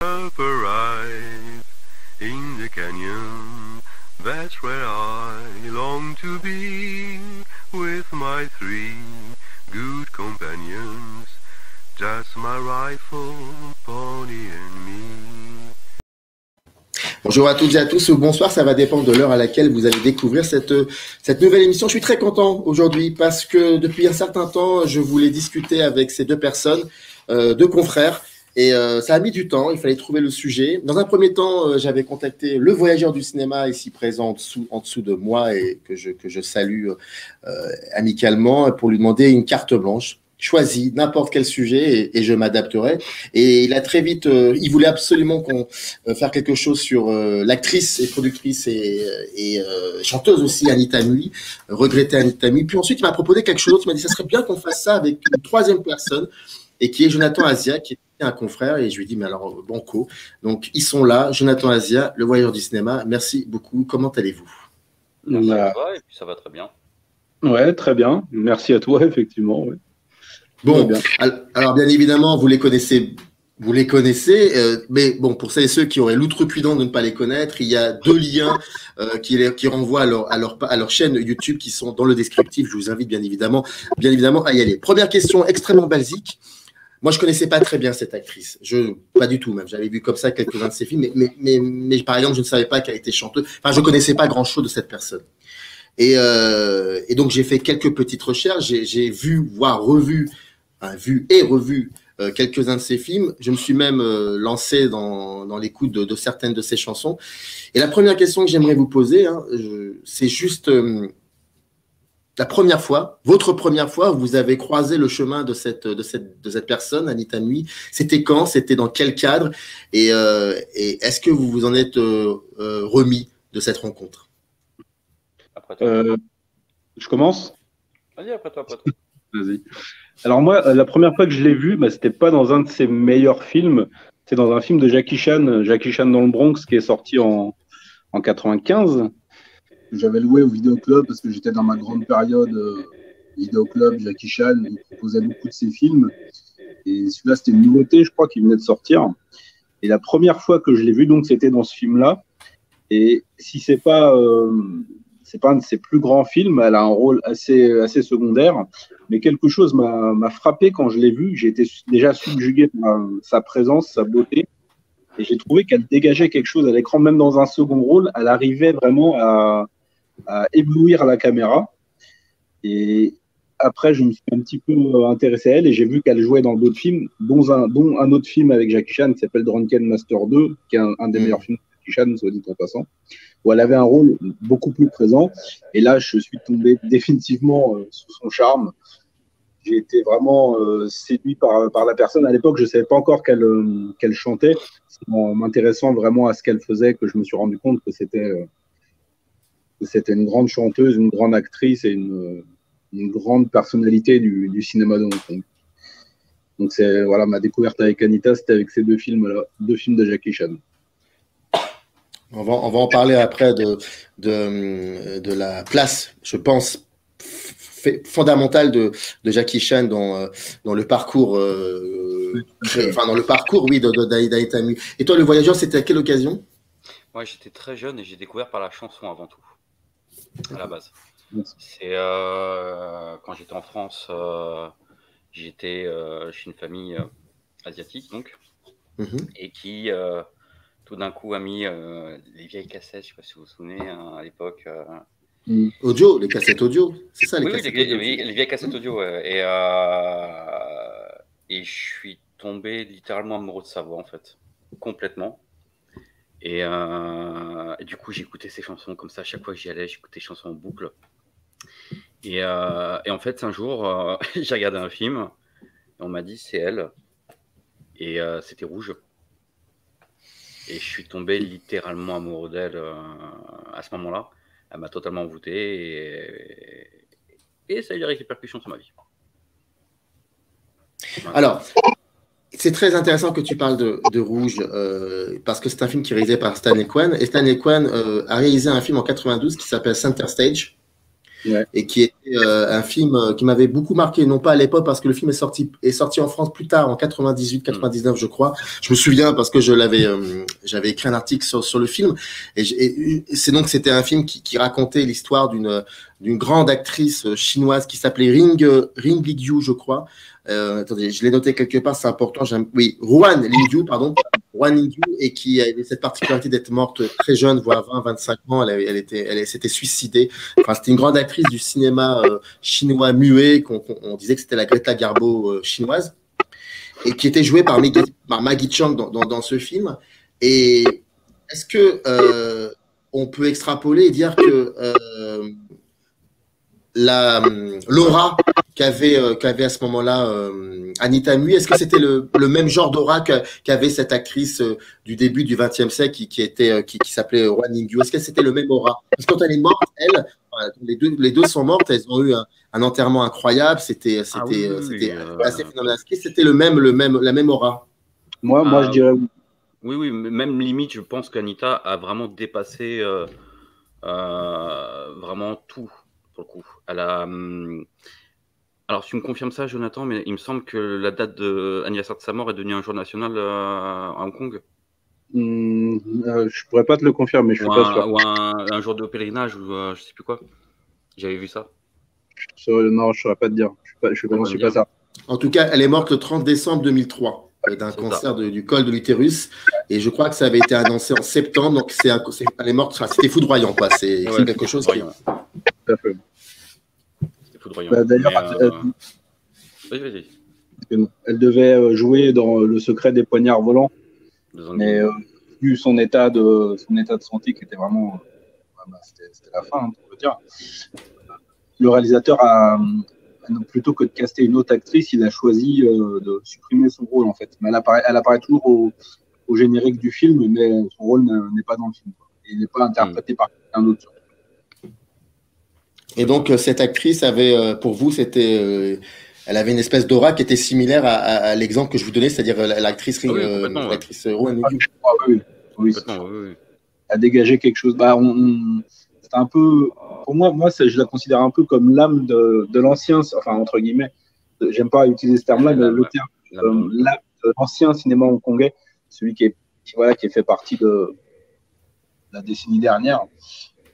Up arrive in the canyon, that's where I long to be, with my three good companions, just my rifle, pony and me. Bonjour à toutes et à tous, ou bonsoir, ça va dépendre de l'heure à laquelle vous allez découvrir cette nouvelle émission. Je suis très content aujourd'hui parce que depuis un certain temps, je voulais discuter avec ces deux personnes, deux confrères, et ça a mis du temps, il fallait trouver le sujet. Dans un premier temps, j'avais contacté le voyageur du cinéma ici présent en dessous de moi et que je salue amicalement pour lui demander une carte blanche. Choisi n'importe quel sujet et je m'adapterai. Et il a très vite, il voulait absolument qu'on faire quelque chose sur l'actrice et productrice et chanteuse aussi Anita Mui, regrettée Anita Mui. Puis ensuite, il m'a proposé quelque chose. Il m'a dit, ça serait bien qu'on fasse ça avec une troisième personne et qui est Jonathan Azia, qui est un confrère. Et je lui ai dit, mais alors, banco. Donc, ils sont là. Jonathan Azia, le voyageur du cinéma. Merci beaucoup. Comment allez-vous? Merci à toi, et puis ça va très bien. Ouais, très bien. Merci à toi, effectivement. Ouais. Bon, alors bien évidemment, vous les connaissez, mais bon, pour celles et ceux qui auraient l'outrecuidance de ne pas les connaître, il y a deux liens qui renvoient à leur chaîne YouTube qui sont dans le descriptif. Je vous invite bien évidemment à y aller. Première question extrêmement basique. Moi, je connaissais pas très bien cette actrice. Pas du tout même. J'avais vu comme ça quelques-uns de ses films, mais par exemple, je ne savais pas qu'elle était chanteuse. Enfin, je connaissais pas grand-chose de cette personne. Et donc, j'ai fait quelques petites recherches. J'ai vu et revu quelques-uns de ses films. Je me suis même lancé dans l'écoute de certaines de ses chansons. Et la première question que j'aimerais vous poser, c'est juste votre première fois où vous avez croisé le chemin de cette personne, Anita Mui. C'était quand? C'était dans quel cadre? Et est-ce que vous vous en êtes remis de cette rencontre? Après toi. Je commence? Vas-y, après toi. Vas-y. Alors moi, la première fois que je l'ai vu, c'était pas dans un de ses meilleurs films, c'est dans un film de Jackie Chan dans le Bronx, qui est sorti en 95. J'avais loué au vidéoclub parce que j'étais dans ma grande période vidéoclub. Jackie Chan il proposait beaucoup de ses films. Et celui-là, c'était une nouveauté, je crois, qui venait de sortir. Et la première fois que je l'ai vu, donc, c'était dans ce film-là. Et si c'est pas un de ses plus grands films, elle a un rôle assez secondaire, mais quelque chose m'a frappé quand je l'ai vue. J'ai été déjà subjugué par sa présence, sa beauté, et j'ai trouvé qu'elle dégageait quelque chose à l'écran, même dans un second rôle. Elle arrivait vraiment à éblouir la caméra. Et après, je me suis un petit peu intéressé à elle et j'ai vu qu'elle jouait dans d'autres films, dont un autre film avec Jackie Chan qui s'appelle Drunken Master 2, qui est un des meilleurs films de Jackie Chan, soit dit en passant, où elle avait un rôle beaucoup plus présent. Et là, je suis tombé définitivement sous son charme. J'ai été vraiment séduit par la personne. À l'époque, je ne savais pas encore qu'elle chantait. C'est en m'intéressant vraiment à ce qu'elle faisait que je me suis rendu compte que c'était une grande chanteuse, une grande actrice et une grande personnalité du cinéma de Hong Kong. Donc, voilà, ma découverte avec Anita, c'était avec ces deux films-là, deux films de Jackie Chan. On va en parler après de la place, je pense, fondamentale de Jackie Chan dans le parcours, d'Anita Mui. Et toi, le voyageur, c'était à quelle occasion? Moi, j'étais très jeune et j'ai découvert par la chanson avant tout, à la base. C'est quand j'étais en France, j'étais chez une famille asiatique, donc, et qui tout d'un coup a mis les vieilles cassettes, je ne sais pas si vous vous souvenez, à l'époque. Audio, les cassettes audio, c'est ça, les vieilles cassettes audio. Et je suis tombé littéralement amoureux de sa voix, en fait, complètement. Et du coup, j'écoutais ses chansons comme ça. À chaque fois que j'y allais, j'écoutais les chansons en boucle. Et en fait, un jour, j'ai regardé un film et on m'a dit c'est elle. Et c'était Rouge. Et je suis tombé littéralement amoureux d'elle à ce moment-là. Elle m'a totalement envoûté et ça a eu des répercussions sur ma vie. Voilà. Alors, c'est très intéressant que tu parles de Rouge parce que c'est un film qui est réalisé par Stanley Kwan. Et Stanley Kwan a réalisé un film en 92 qui s'appelle Center Stage. Ouais. et qui était un film qui m'avait beaucoup marqué, non pas à l'époque parce que le film est sorti en France plus tard, en 98-99 je crois. Je me souviens parce que j'avais écrit un article sur le film et c'était un film qui racontait l'histoire d'une grande actrice chinoise qui s'appelait Ring Ligyu, je crois. Attendez, je l'ai noté quelque part, c'est important. Oui, Ruan Lingyu, pardon. Ruan Lingyu, et qui avait cette particularité d'être morte très jeune, voire 20-25 ans. Elle s'était suicidée. Enfin, c'était une grande actrice du cinéma chinois muet, on disait que c'était la Greta Garbo chinoise, et qui était jouée par Maggie Cheung dans ce film. Et est-ce que on peut extrapoler et dire que l'aura qu'avait à ce moment-là Anita Mui, est-ce que c'était le même genre d'aura qu'avait cette actrice du début du XXe siècle qui s'appelait Ruan Lingyu? Est-ce que c'était le même aura? Parce que quand elle est morte, les deux sont mortes, elles ont eu un enterrement incroyable, c'était assez phénoménal. Est-ce que c'était la même aura? Moi je dirais oui. Oui, même limite, je pense qu'Anita a vraiment dépassé vraiment tout. Pour le coup, alors tu me confirmes ça, Jonathan, mais il me semble que la date d'anniversaire de sa mort est devenue un jour national à Hong Kong. Je pourrais pas te le confirmer, je suis pas sûr. Ou un jour de pèlerinage, ou je sais plus quoi. J'avais vu ça. Non, je saurais pas te dire. Je suis pas ça. En tout cas, elle est morte le 30 décembre 2003 d'un cancer du col de l'utérus. Et je crois que ça avait été annoncé en septembre. Donc, elle est morte. C'était foudroyant, quoi. C'est quelque chose qui. Tout à fait. C'était foudroyant. D'ailleurs, vas-y. Elle devait jouer dans Le secret des poignards volants. Mais vu son état de santé qui était vraiment. C'était la fin, on peut dire. Le réalisateur plutôt que de caster une autre actrice, il a choisi de supprimer son rôle en fait. Mais elle apparaît toujours au générique du film, mais son rôle n'est pas dans le film. Il n'est pas interprété par quelqu'un d'autre. Et donc cette actrice avait, pour vous, elle avait une espèce d'aura qui était similaire à l'exemple que je vous donnais, c'est-à-dire l'actrice Ruan Lingyu. Oui. Elle a dégagé quelque chose. C'est un peu, pour moi, je la considère un peu comme l'âme de l'ancien, enfin entre guillemets. J'aime pas utiliser ce terme-là, mais le terme l'âme de l'ancien cinéma hongkongais, celui qui fait partie de la décennie dernière.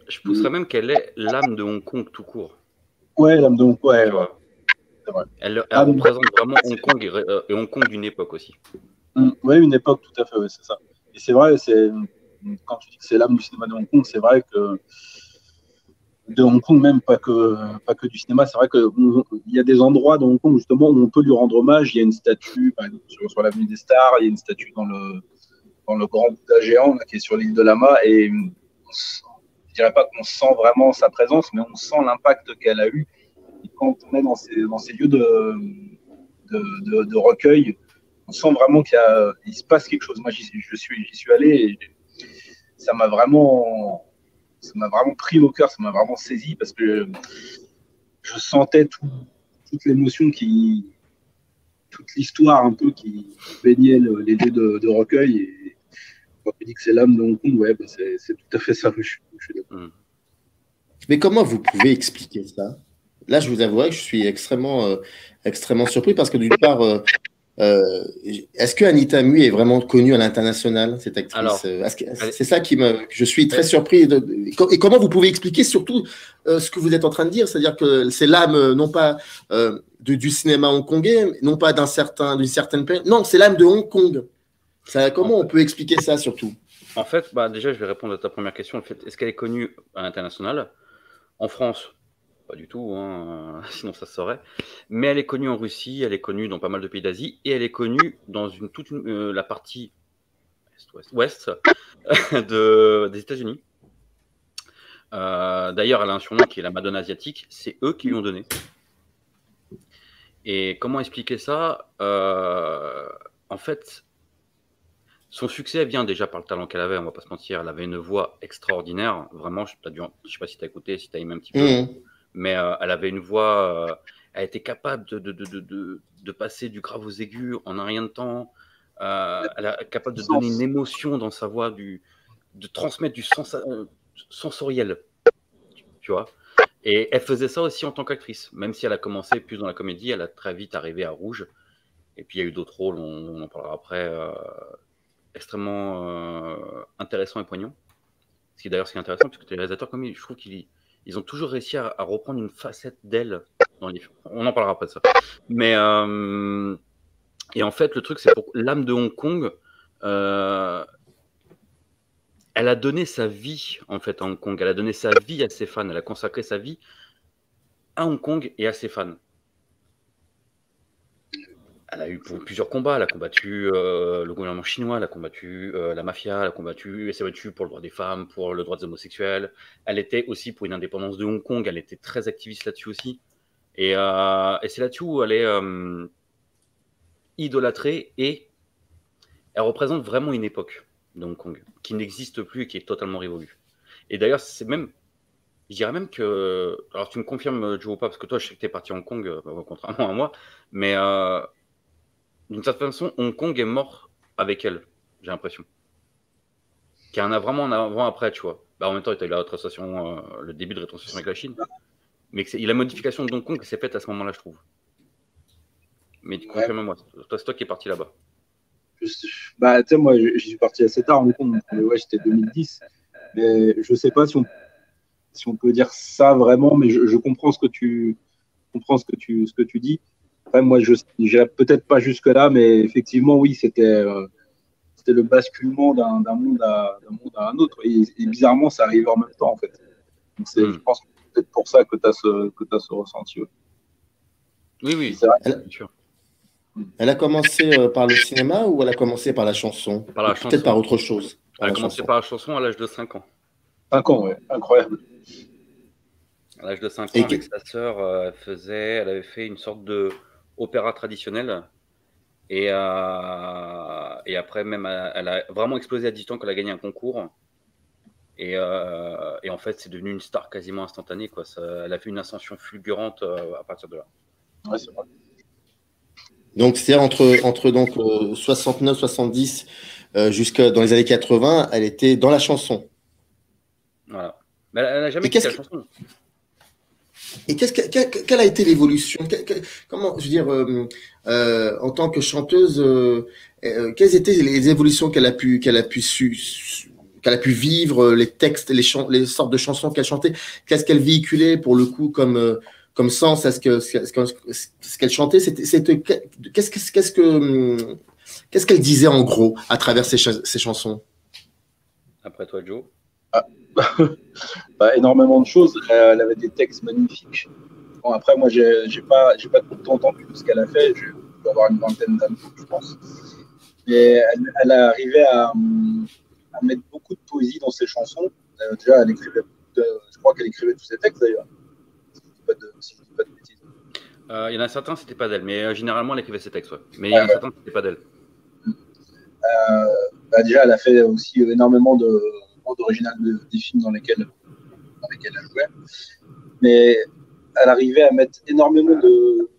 Je pousserais même qu'elle est l'âme de Hong Kong tout court. Ouais, l'âme de Hong Kong, ouais. C'est vrai. Elle représente vraiment Hong Kong et Hong Kong d'une époque aussi. Oui, une époque, tout à fait, c'est ça. Et c'est vrai, quand tu dis que c'est l'âme du cinéma de Hong Kong, c'est vrai que de Hong Kong même, pas que du cinéma, c'est vrai qu'il y a des endroits dans Hong Kong justement où on peut lui rendre hommage. Il y a une statue, par exemple, sur l'avenue des Stars, il y a une statue dans le grand Bouddha géant là, qui est sur l'île de Lama, et je dirais pas qu'on sent vraiment sa présence, mais on sent l'impact qu'elle a eu. Et quand on est dans ces lieux de recueil, on sent vraiment qu'il se passe quelque chose. Moi, j'y suis allé et ça m'a vraiment pris au cœur, ça m'a vraiment saisi parce que je sentais toute l'émotion toute l'histoire un peu qui baignait les lieux de recueil. Et quand tu dis que c'est l'âme de Hong Kong, ouais, c'est tout à fait ça. Je suis d'accord. Mais comment vous pouvez expliquer ça? Là, je vous avouerai que je suis extrêmement surpris parce que d'une part, est-ce que Anita Mui est vraiment connue à l'international, cette actrice? Alors, c'est ça je suis très surpris. Et comment vous pouvez expliquer surtout ce que vous êtes en train de dire, c'est-à-dire que c'est l'âme non pas du cinéma hongkongais, non pas d'une certaine période. Non, c'est l'âme de Hong Kong. Comment on peut expliquer ça surtout? En fait, déjà, je vais répondre à ta première question. Est-ce qu'elle est connue à l'international? En France, pas du tout, hein, sinon ça se saurait. Mais elle est connue en Russie, elle est connue dans pas mal de pays d'Asie, et elle est connue dans la partie ouest des États-Unis. D'ailleurs, elle a un surnom qui est la Madone asiatique. C'est eux qui lui ont donné. Et comment expliquer ça? En fait, son succès vient déjà par le talent qu'elle avait, on va pas se mentir. Elle avait une voix extraordinaire, vraiment. Je sais pas si tu as écouté, si tu as aimé un petit peu, mais elle avait une voix. Elle était capable de passer du grave aux aigus en un rien de temps. Elle est capable de donner une émotion dans sa voix, de transmettre du sensoriel, tu vois. Et elle faisait ça aussi en tant qu'actrice, même si elle a commencé plus dans la comédie, elle a très vite arrivé à Rouge. Et puis il y a eu d'autres rôles, on en parlera après, extrêmement intéressants et poignants. Ce qui d'ailleurs ce qui est intéressant, parce que les réalisateurs, comme je trouve qu'ils ont toujours réussi à reprendre une facette d'elle dans les films. On en parlera après de ça. Mais et en fait, le truc, c'est pour l'âme de Hong Kong. Elle a donné sa vie en fait à Hong Kong. Elle a donné sa vie à ses fans. Elle a consacré sa vie à Hong Kong et à ses fans. Elle a eu plusieurs combats. Elle a combattu le gouvernement chinois, elle a combattu la mafia, elle s'est battue pour le droit des femmes, pour le droit des homosexuels. Elle était aussi pour une indépendance de Hong Kong. Elle était très activiste là-dessus aussi. Et c'est là-dessus où elle est idolâtrée et elle représente vraiment une époque de Hong Kong qui n'existe plus et qui est totalement révolue. Et d'ailleurs, je dirais même que, alors tu me confirmes Joe ou pas, parce que toi je sais que tu es parti à Hong Kong, contrairement à moi, mais d'une certaine façon, Hong Kong est mort avec elle, j'ai l'impression. Qu'il y en a vraiment un avant-après, tu vois. En même temps, il y a eu la rétrocession, le début de rétrocession avec la Chine, mais la modification de Hong Kong s'est faite à ce moment-là, je trouve. Mais confirme-moi, c'est toi qui es parti là-bas. Bah, tu sais, moi, j'y suis parti assez tard, en compte, ouais, j'étais 2010. Mais je sais pas si on peut dire ça vraiment, mais je comprends ce que tu dis. Après, moi, je n'irai peut-être pas jusque-là, mais effectivement, oui, c'était le basculement d'un monde à un autre. Et bizarrement, ça arrivait en même temps, en fait. Donc, je pense que c'est peut-être pour ça que tu as ce ressenti. Ouais. Oui, c'est vrai, bien sûr. Elle a commencé par le cinéma ou elle a commencé par la chanson? Par la chanson. Peut-être par autre chose. Elle a commencé par la chanson à l'âge de 5 ans. 5 ans, ouais, incroyable. À l'âge de 5 ans, avec sa sœur, elle avait fait une sorte de opéra traditionnel. Et après, même, elle a vraiment explosé à 18 ans quand elle a gagné un concours. Et en fait, c'est devenu une star quasiment instantanée, quoi. Elle a fait une ascension fulgurante à partir de là. Ouais, c'est vrai. Donc, c'est entre donc 69, 70 jusqu'à dans les années 80, elle était dans la chanson. Voilà. Mais elle n'a jamais quitté la chanson. Et quelle a été l'évolution? Comment, je veux dire, en tant que chanteuse, quelles étaient les évolutions qu'elle a pu vivre, les textes, les sortes de chansons qu'elle chantait? Qu'est-ce qu'elle véhiculait pour le coup comme sens à ce qu'elle chantait? Qu'est-ce qu'elle disait en gros à travers ces chansons? Après toi, Joe. Énormément de choses. Elle avait des textes magnifiques. Bon, après, moi, j'ai pas tout le temps entendu tout ce qu'elle a fait. Je dois avoir une vingtaine d'années, je pense. Mais elle a arrivé à mettre beaucoup de poésie dans ses chansons. Déjà, elle écrivait, je crois qu'elle écrivait tous ses textes d'ailleurs. Si je dis pas de bêtises. Il y en a certains, c'était pas d'elle, mais généralement, elle écrivait ses textes. Ouais. Mais il y en a certains, c'était pas d'elle. Déjà, elle a fait aussi énormément de bandes originales des films dans lesquels elle jouait. Mais elle arrivait à mettre énormément de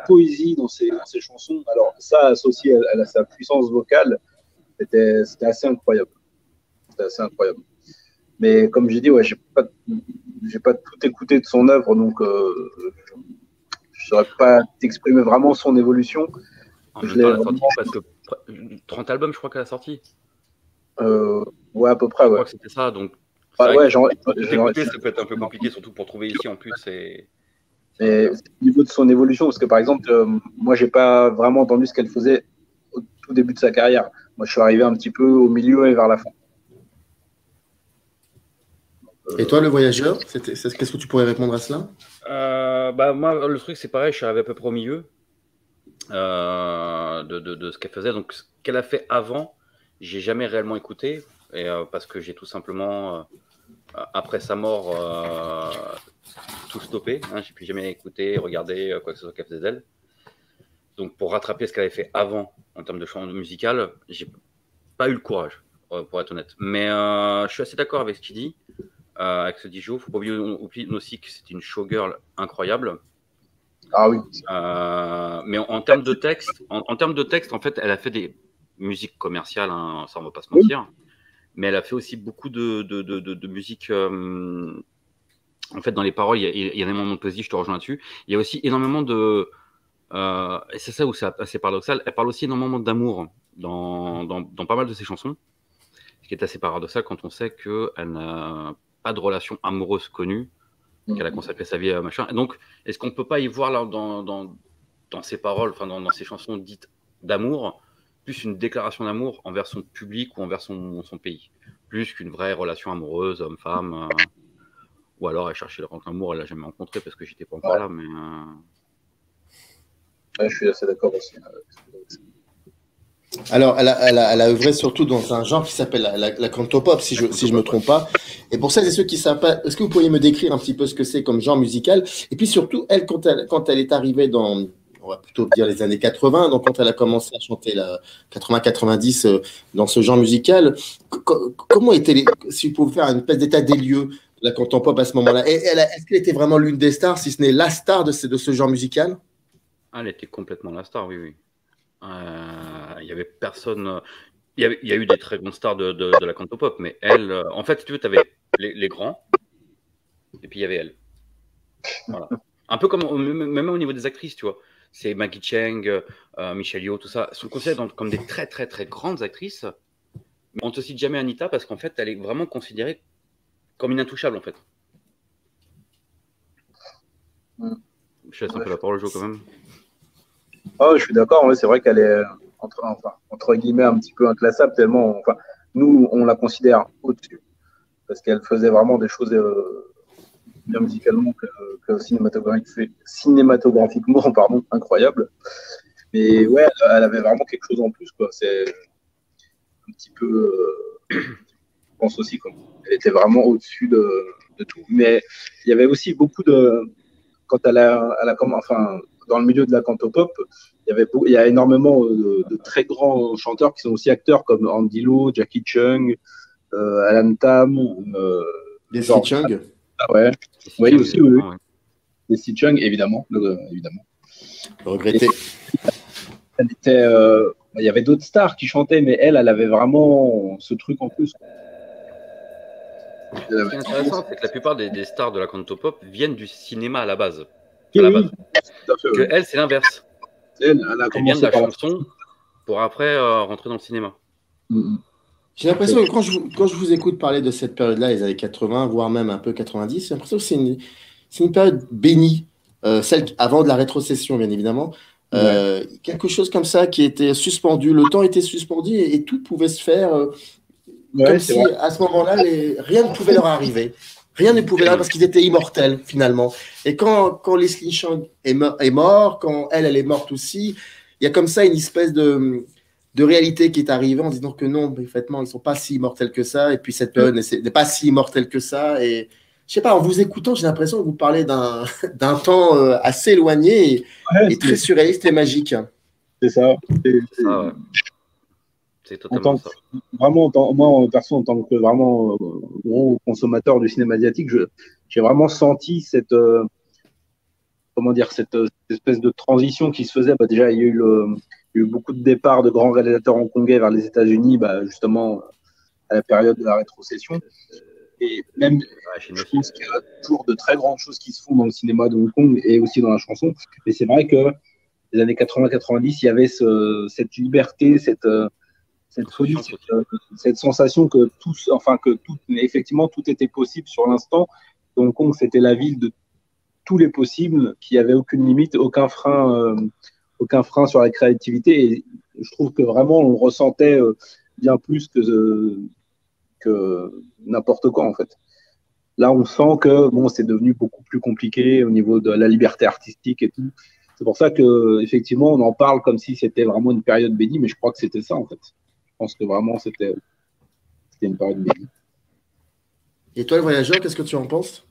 poésie dans ses chansons. Alors, ça, associé à sa puissance vocale, c'était assez incroyable. C'était assez incroyable. Mais comme j'ai dit, ouais, j'ai pas tout écouté de son œuvre, donc je ne saurais pas t'exprimer vraiment son évolution. En même temps, elle a sorti presque 30 albums, je crois qu'elle a sorti. Ouais, à peu près, ouais. Je crois que c'était ça, donc. Ouais, ça peut être un peu compliqué, surtout pour trouver ici en plus. Mais au niveau de son évolution, parce que par exemple, moi, j'ai pas vraiment entendu ce qu'elle faisait au tout début de sa carrière. Moi, je suis arrivé un petit peu au milieu et vers la fin. Et toi, le voyageur, qu'est-ce que tu pourrais répondre à cela? Moi, le truc, c'est pareil, je suis arrivé à peu près au milieu de ce qu'elle faisait. Donc, ce qu'elle a fait avant, j'ai jamais réellement écouté, parce que j'ai tout simplement, après sa mort, tout stoppé. J'ai plus jamais écouté, regardé quoi que ce soit qu'elle faisait d'elle. Donc, pour rattraper ce qu'elle avait fait avant en termes de chant musical, j'ai pas eu le courage, pour être honnête. Mais je suis assez d'accord avec ce qu'il dit. Avec ce Dijon, il ne faut pas oublier aussi que c'est une showgirl incroyable. Ah oui. Mais en termes de texte, en fait, elle a fait des musiques commerciales, hein, ça on va pas se mentir. Mais elle a fait aussi beaucoup de musique En fait, dans les paroles, il y a énormément de poésie, je te rejoins là-dessus. Il y a aussi énormément de... et c'est ça où c'est assez paradoxal. Elle parle aussi énormément d'amour dans pas mal de ses chansons, ce qui est assez paradoxal quand on sait qu'elle n'a pas de relation amoureuse connue, qu'elle a consacré sa vie à machin. Et donc, est-ce qu'on ne peut pas y voir là, dans ses paroles, enfin dans ses chansons dites d'amour, plus une déclaration d'amour envers son public ou envers son pays, plus qu'une vraie relation amoureuse, homme-femme ou alors elle cherchait le grand amour, elle l'a jamais rencontré parce que j'étais pas encore là, mais... Ouais, je suis assez d'accord aussi. Alors, elle a œuvré surtout dans un genre qui s'appelle la cantopop, si je me trompe pas. Et pour celles et ceux qui savent pas, est-ce que vous pourriez me décrire un petit peu ce que c'est comme genre musical? Et puis surtout, elle, quand elle est arrivée dans, on va plutôt dire les années 80, donc quand elle a commencé à chanter la 80-90 dans ce genre musical, comment était si vous pouvez faire une espèce d'état des lieux de la cantopop à ce moment-là? Et est-ce qu'elle était vraiment l'une des stars, si ce n'est la star de ce genre musical? Elle était complètement la star, oui, oui. Il y avait personne. Il y a eu des très grandes stars de la cantopop, mais elle, en fait, si tu veux, tu avais les grands, et puis il y avait elle. Voilà. Un peu comme, même au niveau des actrices, tu vois. C'est Maggie Cheng, Michelle Yeoh, tout ça, sont considérées comme des très, très, très grandes actrices. Mais on ne te cite jamais Anita parce qu'en fait, elle est vraiment considérée comme inintouchable, en fait. Je laisse un peu la parole au jeu quand même. Oh, je suis d'accord, ouais, c'est vrai qu'elle est entre guillemets un petit peu inclassable tellement, nous on la considère au-dessus parce qu'elle faisait vraiment des choses bien musicalement que cinématographiquement pardon, incroyables. Mais ouais, elle avait vraiment quelque chose en plus quoi. C'est un petit peu, je pense aussi quoi. Elle était vraiment au-dessus de tout. Mais il y avait aussi beaucoup de quand elle a enfin dans le milieu de la cantopop, il y a énormément de très grands chanteurs qui sont aussi acteurs comme Andy Lo, Jackie Chung, Alan Tam, Leslie Chung. Ah ouais, oui aussi, oui. Leslie Chung, évidemment, évidemment. Regretté. Il y avait d'autres stars qui chantaient, mais elle avait vraiment ce truc en plus. Ce qui est intéressant, c'est que la plupart des stars de la cantopop viennent du cinéma à la base. Oui, tout à fait, que elle, c'est l'inverse. Elle vient de la chanson pour après rentrer dans le cinéma. J'ai l'impression que quand je vous écoute parler de cette période-là, les années 80, voire même un peu 90, j'ai l'impression que c'est une période bénie, celle avant de la rétrocession, bien évidemment. Quelque chose comme ça qui était suspendu, le temps était suspendu et tout pouvait se faire comme si vrai. À ce moment-là, rien ne pouvait leur arriver. Rien ne pouvait leur arriver parce qu'ils étaient immortels finalement. Et quand Leslie Chung est mort, quand elle est morte aussi, il y a comme ça une espèce de réalité qui est arrivée en disant que non, effectivement, ils ne sont pas si immortels que ça. Et puis cette période n'est pas si immortelle que ça. Et je sais pas, en vous écoutant, j'ai l'impression que vous parlez d'un temps assez éloigné et très surréaliste et magique. C'est ça. C'est totalement ça. Vraiment, moi, perso, en tant que vraiment gros consommateur du cinéma asiatique, j'ai vraiment senti cette espèce de transition qui se faisait. Déjà, il y a eu beaucoup de départs de grands réalisateurs hongkongais vers les États-Unis, justement à la période de la rétrocession. Et même, je pense qu'il y a toujours de très grandes choses qui se font dans le cinéma de Hong Kong et aussi dans la chanson. Mais c'est vrai que les années 80-90, il y avait cette liberté, cette folie, cette sensation que effectivement, tout était possible sur l'instant. Hong Kong, c'était la ville de tous les possibles, qui avait aucune limite, aucun frein sur la créativité. Et je trouve que vraiment, on ressentait bien plus que n'importe quoi, en fait. Là, on sent que c'est devenu beaucoup plus compliqué au niveau de la liberté artistique et tout. C'est pour ça que effectivement, on en parle comme si c'était vraiment une période bénie, mais je crois que c'était ça, en fait. Je pense que vraiment, c'était une période bénie. Et toi, le voyageur, qu'est-ce que tu en penses ?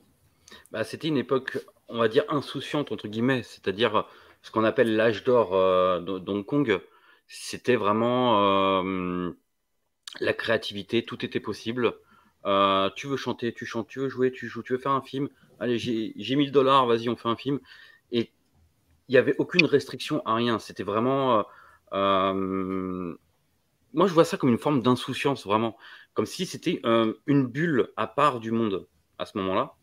C'était une époque, on va dire, insouciante, entre guillemets, c'est-à-dire ce qu'on appelle l'âge d'or d'Hong Kong. C'était vraiment la créativité, tout était possible. Tu veux chanter, tu chantes, tu veux jouer, tu joues, tu veux faire un film. Allez, j'ai $1000, vas-y, on fait un film. Et il n'y avait aucune restriction à rien. C'était vraiment... moi, je vois ça comme une forme d'insouciance, vraiment. Comme si c'était une bulle à part du monde à ce moment-là.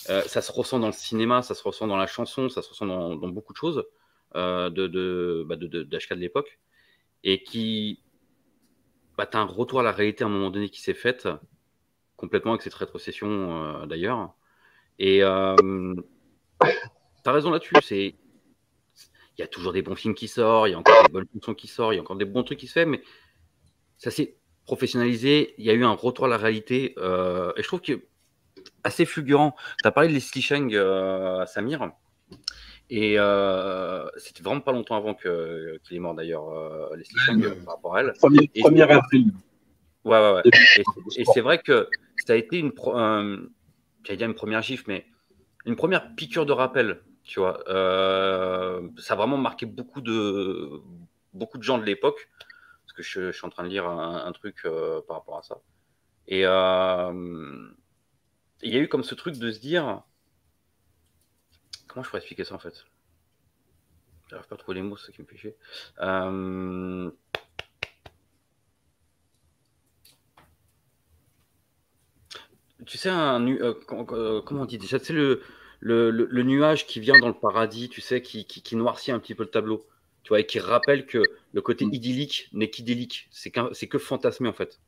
Ça se ressent dans le cinéma, ça se ressent dans la chanson, ça se ressent dans beaucoup de choses d'HK de l'époque. Et qui... tu as un retour à la réalité à un moment donné qui s'est faite, complètement avec cette rétrocession d'ailleurs. Et tu as raison là-dessus, il y a toujours des bons films qui sortent, il y a encore des bonnes chansons qui sortent, il y a encore des bons trucs qui se font, mais ça s'est professionnalisé, il y a eu un retour à la réalité, et je trouve que assez fulgurant. Tu as parlé de Leslie Chang à Samir, et c'était vraiment pas longtemps avant qu'il est mort d'ailleurs, Leslie Chang, par rapport à elle. Premier avril. Ouais. Et c'est vrai que ça a été j'allais dire une première gifle, mais une première piqûre de rappel, tu vois. Ça a vraiment marqué beaucoup de gens de l'époque, parce que je suis en train de lire un truc par rapport à ça. Et il y a eu comme ce truc de se dire, comment je pourrais expliquer ça en fait? J'arrive pas à trouver les mots, c'est ça qui me fait chier. Tu sais, comment on dit déjà? Tu sais, le nuage qui vient dans le paradis, tu sais, qui noircit un petit peu le tableau, tu vois, et qui rappelle que le côté idyllique n'est qu'idyllique, c'est que fantasmé en fait.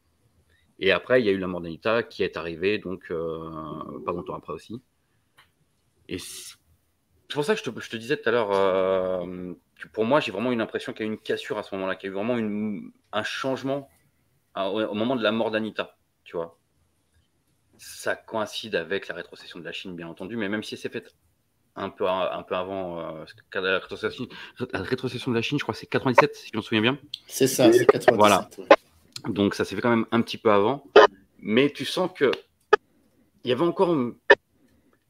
Et après, il y a eu la mort d'Anita qui est arrivée, donc pas longtemps après aussi. Et c'est pour ça que je te disais tout à l'heure, que pour moi, j'ai vraiment une impression qu'il y a eu une cassure à ce moment-là, qu'il y a eu vraiment un changement au moment de la mort d'Anita, tu vois. Ça coïncide avec la rétrocession de la Chine, bien entendu, mais même si c'est fait un peu avant, la rétrocession de la Chine, je crois que c'est 97, si je me souviens bien. C'est ça, c'est 97. Voilà. Donc ça s'est fait quand même un petit peu avant, mais tu sens que il y avait encore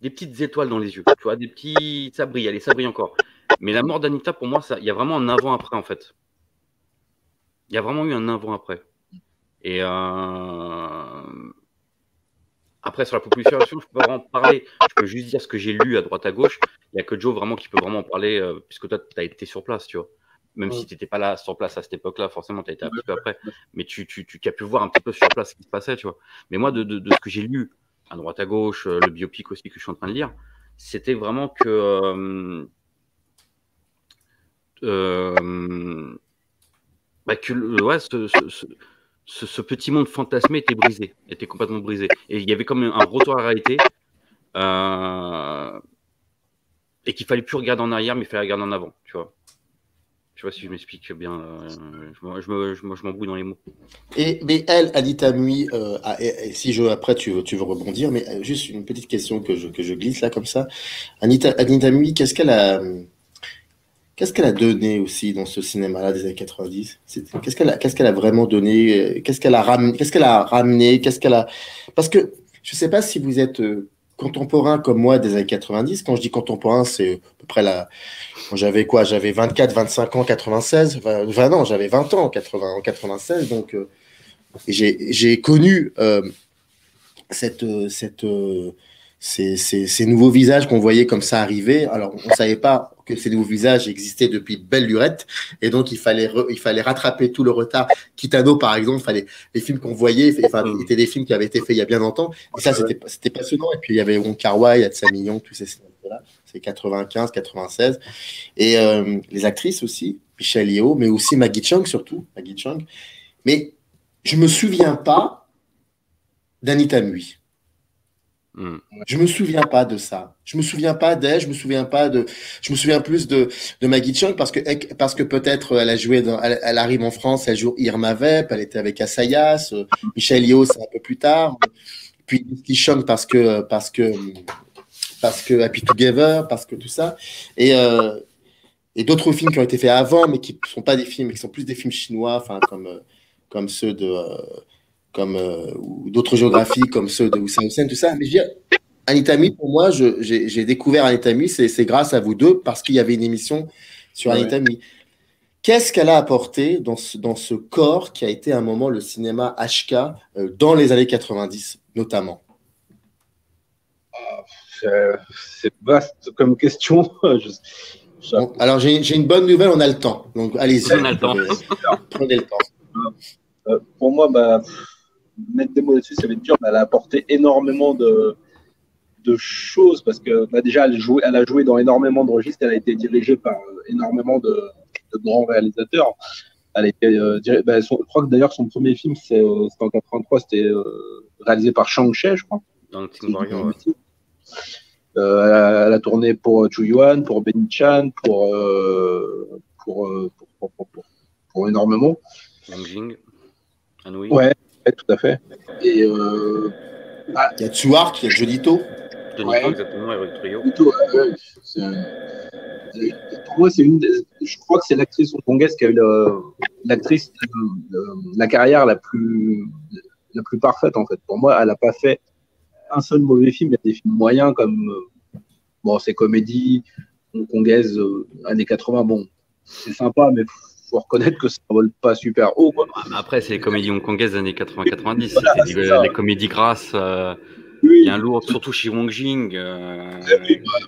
des petites étoiles dans les yeux, tu vois, ça brille encore. Mais la mort d'Anita, pour moi, il y a vraiment un avant-après en fait. Il y a vraiment eu un avant-après. Et après, sur la population, je peux pas vraiment parler. Je peux juste dire ce que j'ai lu à droite à gauche. Il n'y a que Joe vraiment qui peut vraiment en parler, puisque toi, tu as été sur place, tu vois. Même si tu n'étais pas là sur place à cette époque-là, forcément, tu as été un petit peu après. Mais tu as pu voir un petit peu sur place ce qui se passait, tu vois. Mais moi, de ce que j'ai lu à droite à gauche, le biopic aussi que je suis en train de lire, c'était vraiment que ce petit monde fantasmé était complètement brisé. Et il y avait comme un retour à la réalité et qu'il fallait plus regarder en arrière, mais il fallait regarder en avant, tu vois. Je sais pas si je m'explique bien. Je m'embrouille dans les mots. Mais elle, Anita Mui, et si après tu veux rebondir, mais juste une petite question que je glisse là comme ça. Anita Mui, qu'est-ce qu'elle a donné aussi dans ce cinéma-là des années 90? Qu'est-ce qu'elle a vraiment donné? Qu'est-ce qu'elle a ramené? Parce que je sais pas si vous êtes contemporain comme moi des années 90. Quand je dis contemporain, c'est à peu près j'avais quoi? J'avais 24, 25 ans, 96. Non, j'avais 20 ans en 96. Donc, j'ai connu ces nouveaux visages qu'on voyait comme ça arriver. Alors, on ne savait pas que ces nouveaux visages existaient depuis belle lurette, et donc il fallait rattraper tout le retard. Kitano, par exemple, les films qu'on voyait, étaient des films qui avaient été faits il y a bien longtemps, et ça, c'était passionnant. Et puis, il y avait Wong Kar-wai, Yatsa Mignon, tous ces cinémas-là, c'est 95, 96, et les actrices aussi, Michelle Yeoh, mais aussi Maggie Cheung, surtout, mais je me souviens pas d'Anita Mui. Je me souviens pas de ça. Je me souviens pas d'elle. Je me souviens plus de Maggie Cheung parce que peut-être elle a joué elle arrive en France, elle joue Irma Vep, elle était avec Assayas, Michelle Yeoh c'est un peu plus tard. Puis Leslie Cheung parce que Happy Together, parce que tout ça et d'autres films qui ont été faits avant mais qui sont pas des films, qui sont plus des films chinois, enfin comme ceux de ou d'autres géographies comme ceux de Hussein Hussein, tout ça. Mais je veux dire, Anita Mui, pour moi, j'ai découvert Anita Mui, c'est grâce à vous deux, parce qu'il y avait une émission sur Anita Mui. Qu'est-ce qu'elle a apporté dans ce corps qui a été à un moment le cinéma HK dans les années 90, notamment? C'est vaste comme question. Bon, alors, j'ai une bonne nouvelle, on a le temps. Donc, allez-y. On a le temps. Prenez le temps. Pour moi, mettre des mots là-dessus, ça va être dur, mais elle a apporté énormément de de choses parce que déjà, elle a joué dans énormément de registres. Elle a été dirigée par énormément de grands réalisateurs. Elle a été, je crois que d'ailleurs, son premier film, c'était en 83, c'était réalisé par Shang Chi, je crois. Dans le Team Warrior, ouais. Elle a tourné pour Chu Yuan, pour Benny Chan, pour énormément. Wang Jing, Anhui. Ouais, tout à fait. Et il y a Tsuark, il y a Jolito. Exactement, Eric Trio. Pour moi, je crois que c'est l'actrice hongkongaise qui a eu la carrière la plus parfaite, en fait. Pour moi, elle n'a pas fait un seul mauvais film. Il y a des films moyens comme ces comédies hongkongaises années 80. Bon, c'est sympa, mais faut reconnaître que ça ne vole pas super haut, quoi. Après, c'est les comédies hongkongaises des années 80-90. Voilà, c'était les comédies grasses bien lourdes, surtout chez Wang Jing,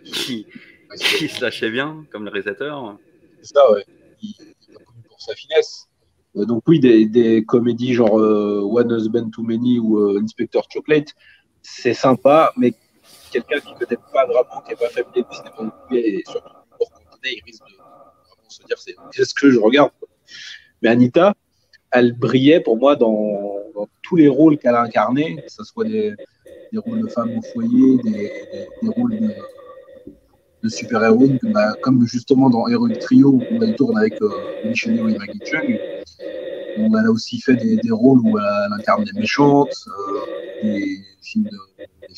qui se lâchait bien, comme le réalisateur. C'est ça, ouais. Il est connu pour sa finesse. Donc oui, des comédies genre One Husband Too Many ou Inspector Chocolate, c'est sympa, mais quelqu'un qui ne connaît pas vraiment, qui n'est pas familier du cinéma et surtout pour connaître, il risque de vraiment se dire c'est ce que je regarde, quoi. Mais Anita, elle brillait pour moi dans tous les rôles qu'elle a incarnés, que ce soit des rôles de femme au foyer, des rôles de super-héroïne, comme justement dans Heroic Trio, où elle tourne avec Michelle Yeoh et Maggie Cheung, où elle a aussi fait des rôles où elle incarne des méchantes, des films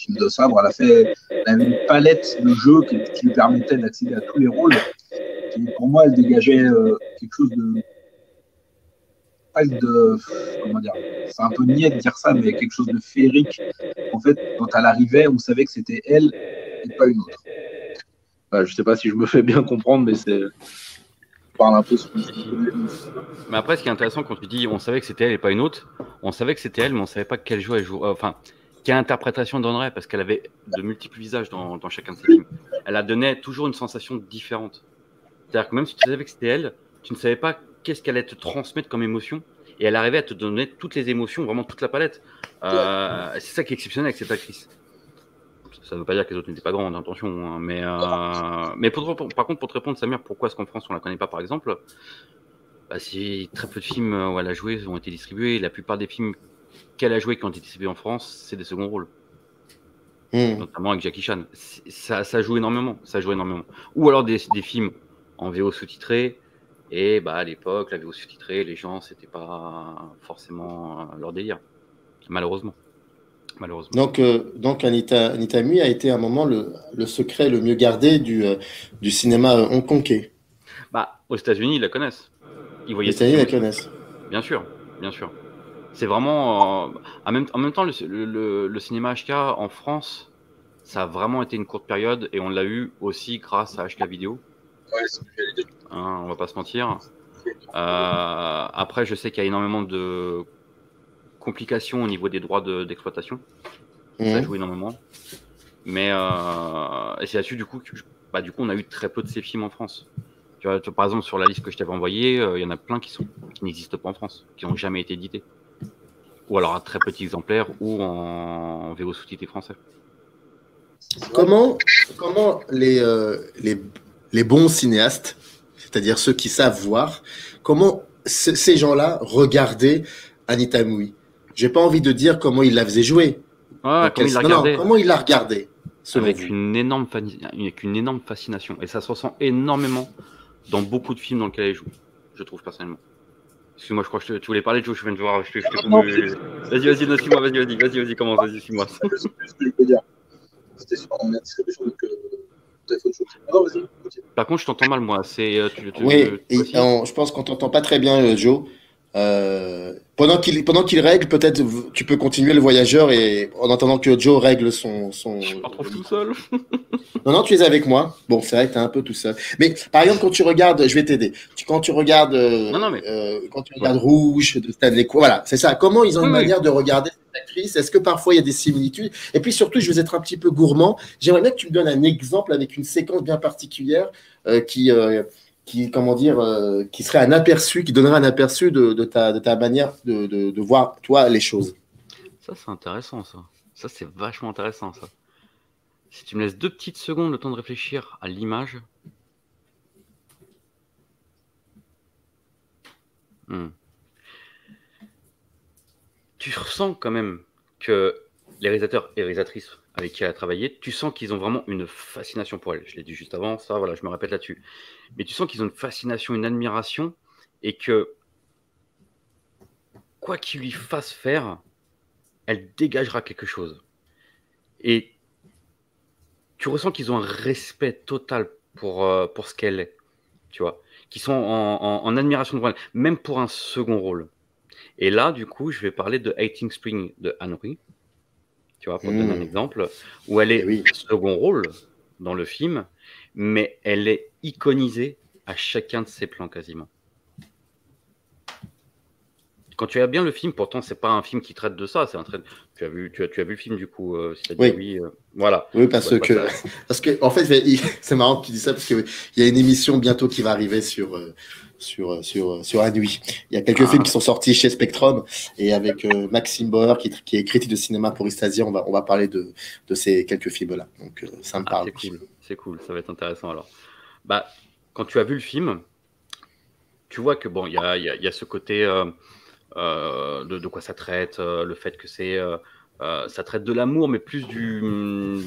de sabre. Elle avait une palette de jeux qui lui permettait d'accéder à tous les rôles. Et pour moi, elle dégageait quelque chose comment dire, c'est un peu niais de dire ça, mais quelque chose de féerique. En fait, quand elle arrivait, on savait que c'était elle et pas une autre. Je ne sais pas si je me fais bien comprendre, mais je parle un peu sur Mais après, ce qui est intéressant quand tu dis on savait que c'était elle et pas une autre, on savait que c'était elle, mais on ne savait pas quel jeu elle jouait. Enfin, quelle interprétation donnerait, parce qu'elle avait de multiples visages dans chacun de ses films. Elle a donné toujours une sensation différente. C'est-à-dire que même si tu savais que c'était elle, tu ne savais pas qu'est-ce qu'elle allait te transmettre comme émotion, et elle arrivait à te donner toutes les émotions, vraiment toute la palette. C'est ça qui est exceptionnel avec cette actrice. Ça ne veut pas dire que les autres n'étaient pas grandes, attention, hein, mais par contre, pour te répondre, Samir, pourquoi est-ce qu'en France on la connaît pas, par exemple, si très peu de films où elle a joué ont été distribués, la plupart des films qu'elle a joué qui ont été distribués en France, c'est des seconds rôles, notamment avec Jackie Chan. Ça joue énormément, Ou alors des films en VO sous-titré, et à l'époque, la VO sous-titrée, les gens, c'était pas forcément leur délire, malheureusement. Donc Anita Mui a été à un moment le secret le mieux gardé du cinéma hongkongais. Aux États-Unis, ils la connaissent. Les États-Unis la connaissent. Bien sûr. C'est vraiment en même temps le cinéma HK en France, ça a vraiment été une courte période, et on l'a eu aussi grâce à HK Vidéo. Ouais, c'est ce que j'allais dire. On va pas se mentir. Après, je sais qu'il y a énormément de complications au niveau des droits d'exploitation. Ça joue énormément. Mais c'est là-dessus, du coup, on a eu très peu de ces films en France. Tu vois, par exemple, sur la liste que je t'avais envoyée, il y en a plein qui n'existent pas en France, qui n'ont jamais été édités. Ou alors à très petits exemplaires, ou en VO sous-titré français. Comment les bons cinéastes, c'est-à-dire ceux qui savent voir, comment ces gens-là regardaient Anita Mui? J'ai pas envie de dire comment ils la faisaient jouer. Comment ils la regardaient avec une énorme fascination. Et ça se ressent énormément dans beaucoup de films dans lesquels elle joue, je trouve personnellement. Excuse-moi, je crois que tu voulais parler, Joe, je viens de voir. Vas-y, suis-moi, vas-y, commence, vas-y, suis-moi. Je sais plus ce que je peux dire. C'était sur la distribution, donc peut-être autre chose. Non, vas-y, continue. Par contre, je t'entends mal, moi. Je pense qu'on t'entend pas très bien, Joe. Pendant qu'il règle, peut-être tu peux continuer le voyageur, et en attendant que Joe règle son... Je me retrouve tout seul. Non, tu es avec moi. Bon, c'est vrai que tu es un peu tout seul. Mais par exemple, quand tu regardes, je vais t'aider. Quand tu regardes, Rouge de Stanley Kubrick, voilà, c'est ça. Comment ils ont une manière de regarder cette actrice? Est-ce que parfois il y a des similitudes? Et puis surtout, je vais être un petit peu gourmand. J'aimerais bien que tu me donnes un exemple avec une séquence bien particulière qui serait un aperçu, qui donnerait un aperçu de ta manière de voir, toi, les choses. Ça, c'est intéressant, ça. Ça, c'est vachement intéressant, ça. Si tu me laisses 2 petites secondes, le temps de réfléchir à l'image. Tu ressens quand même que les réalisateurs et réalisatrices avec qui elle a travaillé, tu sens qu'ils ont vraiment une fascination pour elle. Je l'ai dit juste avant, ça, voilà, je me répète là-dessus. Mais tu sens qu'ils ont une fascination, une admiration, et que quoi qu'ils lui fassent faire, elle dégagera quelque chose. Et tu ressens qu'ils ont un respect total pour ce qu'elle est, tu vois, qu'ils sont en admiration devant elle, même pour un second rôle. Et là, du coup, je vais parler de Hating Spring de Anne Hui, tu vois, pour te donner un exemple, où elle est second rôle dans le film, mais elle est iconisée à chacun de ses plans quasiment. Quand tu as bien le film, pourtant c'est pas un film qui traite de ça, c'est un trait. Tu as vu le film du coup, si tu as dit oui, voilà. Oui, parce que en fait, c'est marrant que tu dis ça parce que il y a une émission bientôt qui va arriver sur Anne Hui. Il y a quelques films qui sont sortis chez Spectrum et avec Maxime Bauer qui est critique de cinéma pour Istasia, on va parler de ces quelques films là. Donc ça me parle. C'est cool, ça va être intéressant alors. Bah, quand tu as vu le film, tu vois que bon, il y a ce côté de quoi ça traite, le fait que ça traite de l'amour, mais plus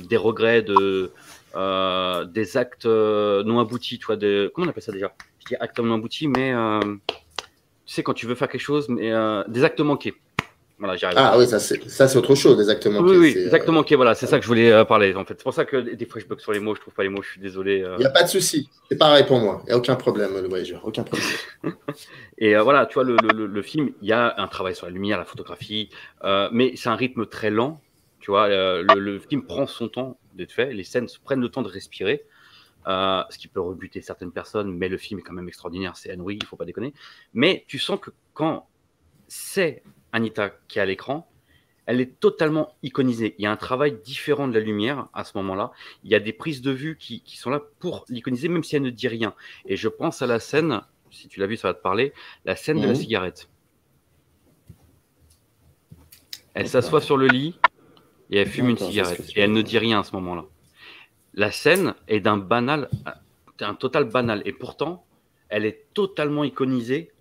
des regrets, des actes non aboutis, tu vois, comment on appelle ça déjà? Je dis actes non aboutis, mais tu sais, quand tu veux faire quelque chose, mais des actes manqués. Voilà, j'y arrive. Ah oui, ça c'est autre chose, des actes manqués. Oui, des actes manqués, voilà, c'est ça que je voulais parler en fait. C'est pour ça que des fois je bug sur les mots, je trouve pas les mots, je suis désolé. Il n'y a pas de souci, c'est pareil pour moi, il n'y a aucun problème, le voyageur, aucun problème. Et voilà, tu vois, le film, il y a un travail sur la lumière, la photographie, mais c'est un rythme très lent, tu vois, le film prend son temps d'être fait, les scènes se prennent le temps de respirer, ce qui peut rebuter certaines personnes, mais le film est quand même extraordinaire, c'est Anne Hui, il ne faut pas déconner. Mais tu sens que quand c'est Anita qui est à l'écran, elle est totalement iconisée. Il y a un travail différent de la lumière à ce moment-là. Il y a des prises de vue qui sont là pour l'iconiser, même si elle ne dit rien. Et je pense à la scène, si tu l'as vu, ça va te parler, la scène de la cigarette. Elle s'assoit sur le lit et elle fume une cigarette. Et elle ne dit rien à ce moment-là. La scène est d'un total banal. Et pourtant, elle est totalement iconisée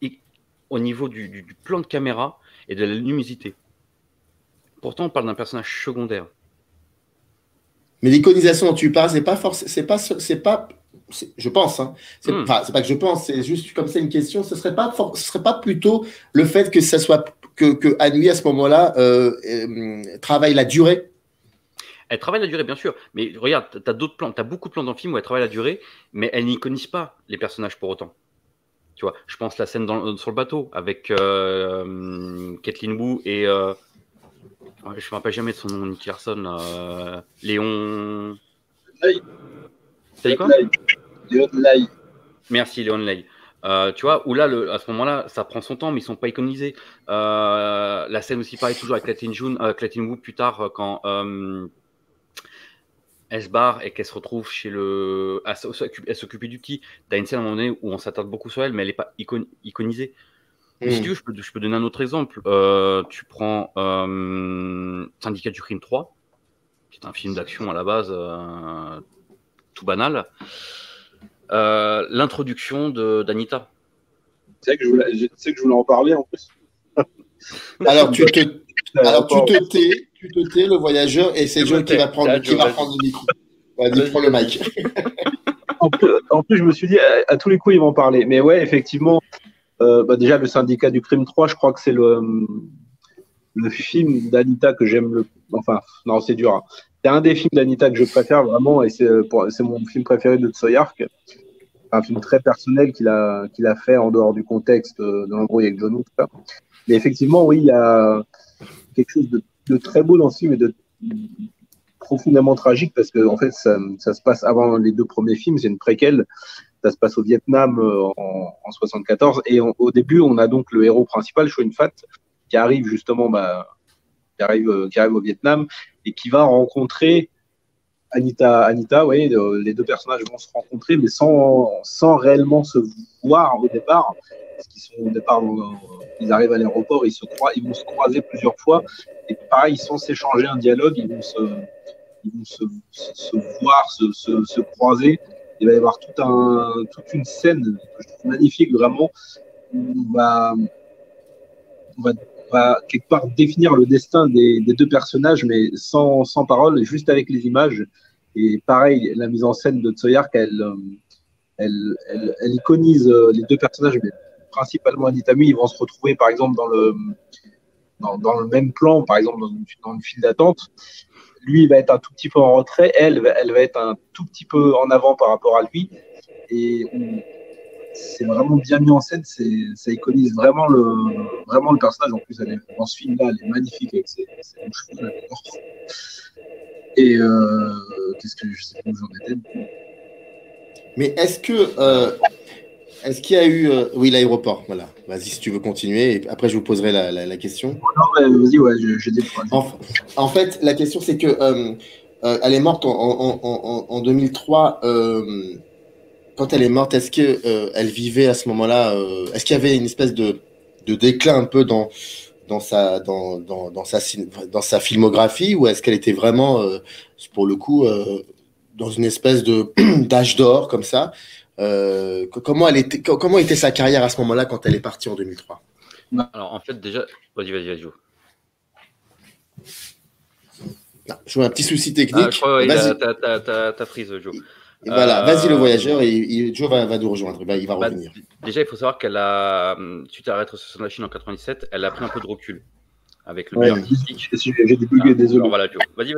au niveau du plan de caméra et de la luminosité. Pourtant, on parle d'un personnage secondaire. Mais l'iconisation dont tu parles, je pense, hein. C'est pas que je pense, c'est juste comme c'est une question. Ce serait pas plutôt le fait que ça soit que Anne Hui à ce moment-là travaille la durée. Elle travaille la durée, bien sûr, mais regarde, tu as d'autres plans, tu as beaucoup de plans dans le film où elle travaille la durée, mais elle n'iconise pas les personnages pour autant. Tu vois, je pense la scène sur le bateau avec Kathleen Wu et je me rappelle jamais de son nom, Nicky Larson, Léon. T'as dit quoi? Léon Lai. Merci, Léon Lai. Tu vois, où là, à ce moment-là, ça prend son temps, mais ils sont pas iconisés. La scène aussi, pareil, toujours avec Kathleen Wu plus tard, quand elle se barre et qu'elle se retrouve chez elle s'occupe du petit. T'as une scène à un moment donné où on s'attarde beaucoup sur elle, mais elle n'est pas iconisée. Mais si tu veux, je peux donner un autre exemple. Tu prends Syndicat du crime 3, qui est un film d'action à la base, tout banal. L'introduction d'Anita. Tu sais que je voulais en parler en plus. Alors tu te tais, le voyageur, et c'est Joe qui va prendre le micro. Vas-y, prends le mic. En plus, je me suis dit, à tous les coups, ils vont parler. Mais ouais, effectivement, déjà, le Syndicat du crime 3, je crois que c'est le film d'Anita que j'aime le. Enfin, non, c'est dur. Hein. C'est un des films d'Anita que je préfère vraiment, et c'est mon film préféré de Tsoyark. Un film très personnel qu'il a fait en dehors du contexte de l'embrouille avec John Woo, tout ça. Mais effectivement, oui, il y a quelque chose de très beau dans ce film et de profondément tragique parce que en fait, ça se passe avant les 2 premiers films, c'est une préquelle. Ça se passe au Vietnam en 74 et au début, on a donc le héros principal, Choen Phat, qui arrive justement, qui arrive au Vietnam et qui va rencontrer Anita, oui, les 2 personnages vont se rencontrer, mais sans réellement se voir au départ. Parce qu'ils sont au départ, ils arrivent à l'aéroport, ils vont se croiser plusieurs fois. Et pareil, sans s'échanger un dialogue, ils ils vont se voir, se croiser. Il va y avoir toute une scène que je trouve magnifique, vraiment, où on va quelque part définir le destin des deux personnages, mais sans parole, juste avec les images. Et pareil, la mise en scène de Tsoyark, elle iconise les deux personnages, mais principalement Anitami. Ils vont se retrouver, par exemple, dans le même plan, par exemple, dans une file d'attente. Lui, il va être un tout petit peu en retrait. Elle va être un tout petit peu en avant par rapport à lui. Et c'est vraiment bien mis en scène. Ça iconise vraiment le personnage. En plus, dans ce film-là, elle est magnifique avec ses longs cheveux. Et qu'est-ce que je sais pas où j'en étais. Mais est-ce qu'il y a eu oui, l'aéroport, voilà. Vas-y si tu veux continuer et après je vous poserai la question. Non, mais vas-y, ouais, j'ai des points. En fait, la question c'est que elle est morte en 2003. Quand elle est morte, est-ce que elle vivait à ce moment-là est-ce qu'il y avait une espèce de déclin un peu dans sa filmographie, ou est-ce qu'elle était vraiment pour le coup dans une espèce de d'âge d'or comme ça? Comment était sa carrière à ce moment-là quand elle est partie en 2003? Alors en fait déjà, vas-y Joe. Non, je vois un petit souci technique. Je crois t'as prise Joe. Et voilà, vas-y le voyageur, et Joe va nous rejoindre, il va revenir. Déjà il faut savoir qu'elle a, suite à la rétrocession de la Chine en 97, elle a pris un peu de recul avec le meilleur critique. J'ai débugué, désolé. Voilà Joe. Vas-y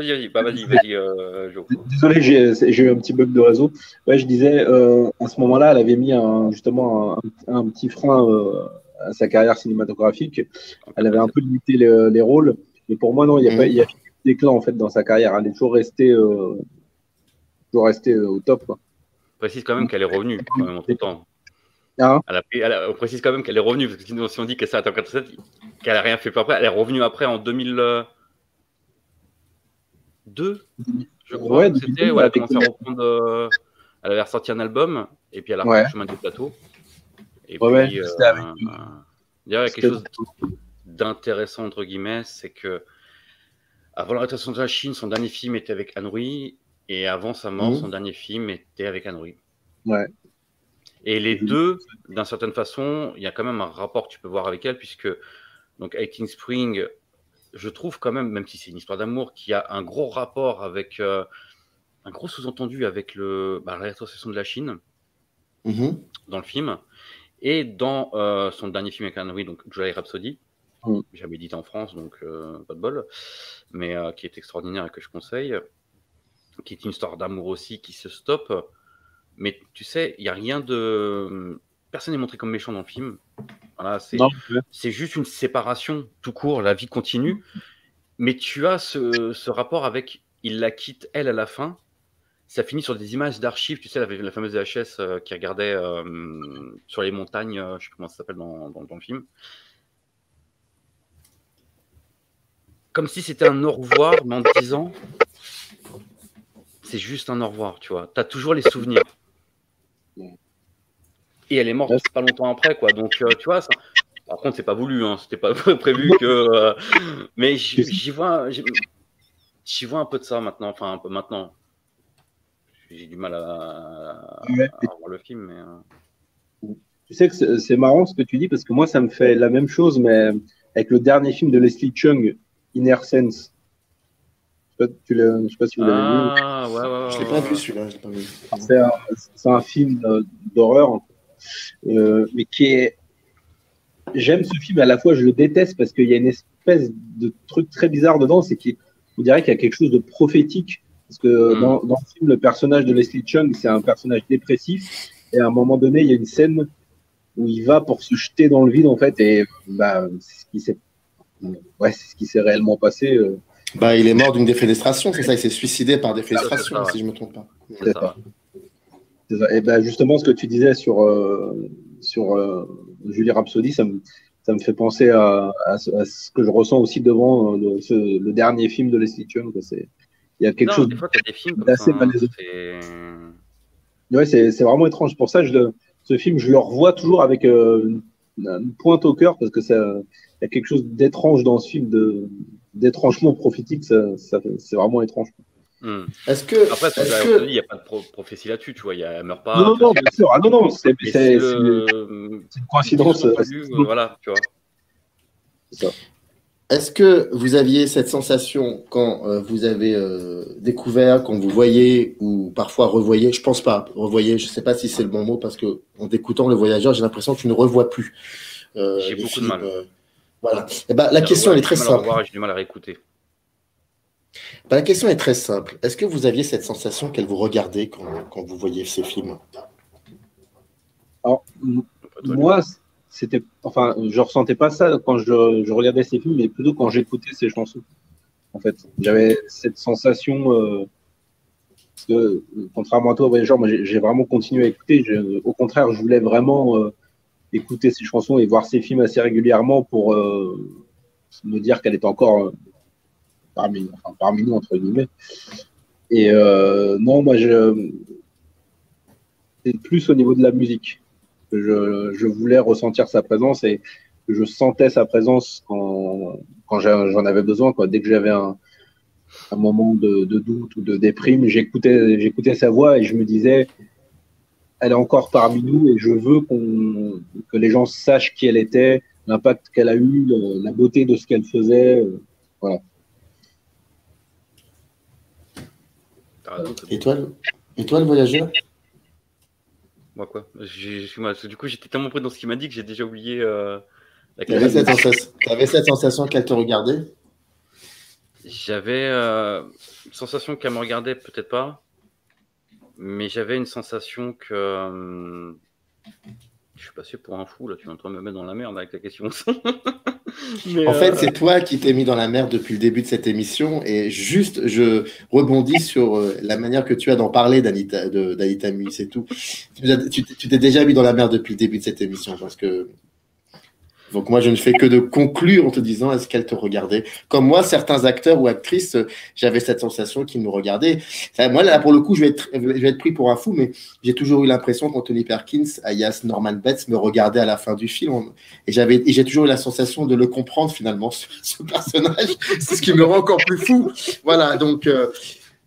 Joe. Désolé, j'ai eu un petit bug de réseau. Ouais, je disais, à ce moment-là, elle avait mis justement un petit frein à sa carrière cinématographique. Elle avait un peu limité les rôles. Mais pour moi, non, il y a pas de déclin en fait dans sa carrière. Elle est toujours restée au top, quoi. On précise quand même qu'elle est revenue quand même entre temps. Ah. On précise quand même qu'elle est revenue, parce que sinon, si on dit qu'elle s'est arrêtée en 87, qu'elle n'a rien fait après, elle est revenue après en 2002, je crois. Ouais, c'était, elle a commencé à reprendre. Elle avait ressorti un album, et puis elle a repris le chemin du plateau. Et puis, il y a quelque chose d'intéressant, entre guillemets, c'est que avant la rétrocession de la Chine, son dernier film était avec Anne-Louis, et avant sa mort, son dernier film était avec Anne-Louis. Ouais. Et les deux, d'une certaine façon, il y a quand même un rapport que tu peux voir avec elle, puisque donc 18 Spring, je trouve quand même si c'est une histoire d'amour, qu'il y a un gros rapport avec, un gros sous-entendu avec la rétrocession de la Chine dans le film, et dans son dernier film avec Anne-Louis, donc July Rhapsody, jamais édité en France, donc pas de bol, mais qui est extraordinaire et que je conseille, qui est une histoire d'amour aussi qui se stoppe. Mais tu sais, il n'y a rien de... Personne n'est montré comme méchant dans le film. Voilà, c'est juste une séparation tout court, la vie continue. Mais tu as ce rapport avec... Il la quitte, elle, à la fin. Ça finit sur des images d'archives. Tu sais, la fameuse VHS qui regardait sur les montagnes, je ne sais plus comment ça s'appelle dans le film. Comme si c'était un au revoir, mais en te disant... C'est juste un au revoir, tu vois. Tu as toujours les souvenirs. Et elle est morte pas longtemps après, quoi. Donc, tu vois, ça... par contre, c'est pas voulu, hein. C'était pas prévu que. Mais j'y vois un peu de ça maintenant. Enfin, un peu maintenant. J'ai du mal à voir le film, mais. Tu sais que c'est marrant ce que tu dis, parce que moi, ça me fait la même chose, mais avec le dernier film de Leslie Chung, Inner Sense. Je sais pas si vous l'avez vu. Ouais. Je l'ai pas vu celui-là. C'est un film d'horreur, mais qui est. J'aime ce film, à la fois je le déteste parce qu'il y a une espèce de truc très bizarre dedans, c'est qu'on dirait qu'il y a quelque chose de prophétique. Parce que dans le film, le personnage de Leslie Chung, c'est un personnage dépressif, et à un moment donné, il y a une scène où il va pour se jeter dans le vide, en fait, et c'est ce qui s'est réellement passé. Il est mort d'une défenestration, c'est ça, il s'est suicidé par défenestration, si je ne me trompe pas. C'est ça. Et justement, ce que tu disais sur Julie Rhapsody, ça me fait penser à ce que je ressens aussi devant le dernier film de Leslie Chung. Il y a quelque chose d'assez malaisant. Ouais, c'est vraiment étrange. Pour ça, ce film, je le revois toujours avec une pointe au cœur, parce que il y a quelque chose d'étrange dans ce film, d'étrangement prophétique. C'est vraiment étrange. Est-ce que, Après, il n'y a pas de prophétie là-dessus, tu vois. Elle meurt pas. Non, bien sûr. Ah non, c'est une coïncidence. Voilà, tu vois. C'est ça. Est-ce que vous aviez cette sensation quand vous avez découvert, quand vous voyez ou parfois revoyez, je pense pas, revoyez, je sais pas si c'est le bon mot parce que en t'écoutant Le Voyageur, j'ai l'impression que tu ne revois plus. J'ai beaucoup de mal. Voilà. Et ben, la question elle est très simple. J'ai du mal à réécouter. Ben, la question est très simple. Est-ce que vous aviez cette sensation qu'elle vous regardait quand vous voyez ces films? Alors, moi, je ressentais pas ça quand je regardais ces films, mais plutôt quand j'écoutais ces chansons. En fait, j'avais cette sensation contrairement à toi, Voyageur, moi j'ai vraiment continué à écouter. Au contraire, je voulais vraiment écouter ces chansons et voir ces films assez régulièrement pour me dire qu'elle était encore parmi nous, entre guillemets. Et non, moi, c'est plus au niveau de la musique. Je voulais ressentir sa présence et je sentais sa présence quand j'en avais besoin. Dès que j'avais un moment de doute ou de déprime, j'écoutais sa voix et je me disais, elle est encore parmi nous et je veux que les gens sachent qui elle était, l'impact qu'elle a eu, la beauté de ce qu'elle faisait. Voilà. Et toi, le Voyageur? Moi, quoi. Du coup, j'étais tellement pris dans ce qu'il m'a dit que j'ai déjà oublié. T'avais cette sensation qu'elle te regardait? J'avais une sensation qu'elle me regardait, peut-être pas, mais j'avais une sensation que je suis passé pour un fou, là, tu es en train de me mettre dans la merde avec la question. En fait, c'est toi qui t'es mis dans la merde depuis le début de cette émission et juste, je rebondis sur la manière que tu as d'en parler d'Anita Mui, c'est tout. Tu t'es déjà mis dans la merde depuis le début de cette émission parce que... Donc moi, je ne fais que de conclure en te disant est-ce qu'elle te regardait. Comme moi, certains acteurs ou actrices, j'avais cette sensation qu'ils me regardaient. Enfin, moi, là, pour le coup, je vais être pris pour un fou, mais j'ai toujours eu l'impression qu'Anthony Perkins, alias Norman Bates, me regardait à la fin du film. Et j'ai toujours eu la sensation de le comprendre finalement, ce personnage. C'est ce qui me rend encore plus fou. Voilà, donc...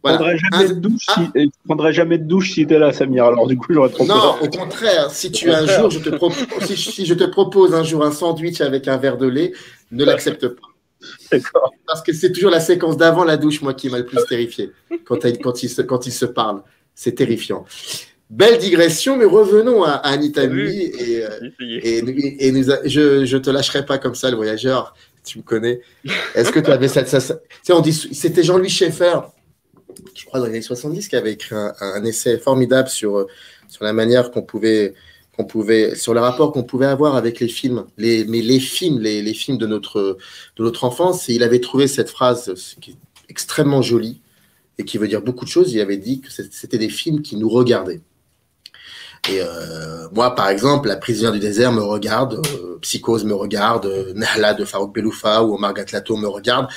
Voilà. Je prendrais jamais de douche si tu es là, Samir. Alors du coup, j'aurais trop peur. Non, au contraire. Si un jour, si je te propose un jour un sandwich avec un verre de lait, ne l'accepte pas. D'accord. Parce que c'est toujours la séquence d'avant la douche, moi, qui m'a le plus terrifié. Quand ils se parlent, c'est terrifiant. Belle digression, mais revenons à Anita Mui je te lâcherai pas comme ça, le Voyageur. Tu me connais. Est-ce que tu avais cette... C'était Jean-Louis Schaeffer, je crois dans les années 70, qui avait écrit un essai formidable sur la manière sur le rapport qu'on pouvait avoir avec les films, les films de notre enfance. Et il avait trouvé cette phrase qui est extrêmement jolie et qui veut dire beaucoup de choses. Il avait dit que c'était des films qui nous regardaient. Et moi, par exemple, La prisonnière du désert me regarde, Psychose me regarde, Nahla de Farouk Beloufa ou Omar Gatlato me regarde.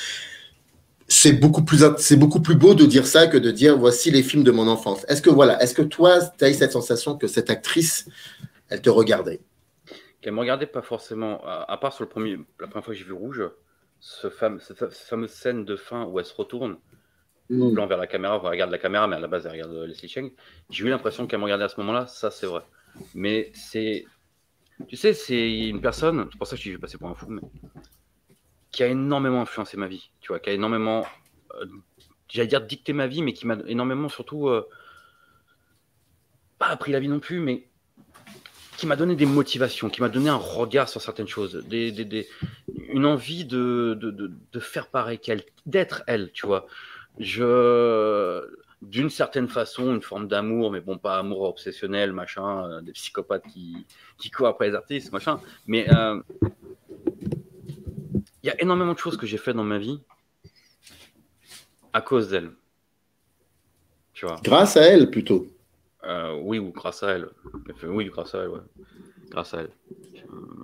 C'est beaucoup plus beau de dire ça que de dire voici les films de mon enfance. Est-ce que toi, tu as eu cette sensation que cette actrice, elle te regardait? Qu'elle me regardait pas forcément, à part sur la première fois que j'ai vu Rouge, cette fameuse scène de fin où elle se retourne, plan vers la caméra, elle regarde la caméra, mais à la base elle regarde Leslie Cheng. J'ai eu l'impression qu'elle me regardait à ce moment-là, ça c'est vrai. Mais c'est une personne, c'est pour ça que je vais passer pour un fou, mais qui a énormément influencé ma vie, tu vois, qui a énormément, j'allais dire dicté ma vie, mais qui m'a énormément surtout, pas appris la vie non plus, mais qui m'a donné des motivations, qui m'a donné un regard sur certaines choses, une envie de faire pareil qu'elle, d'être elle, tu vois. D'une certaine façon, une forme d'amour, mais bon, pas amour obsessionnel, machin, des psychopathes qui courent après les artistes, machin, mais... il y a énormément de choses que j'ai fait dans ma vie à cause d'elle. Tu vois. Grâce à elle, plutôt. Oui, ou grâce à elle. Oui, grâce à elle, ouais. Grâce à elle.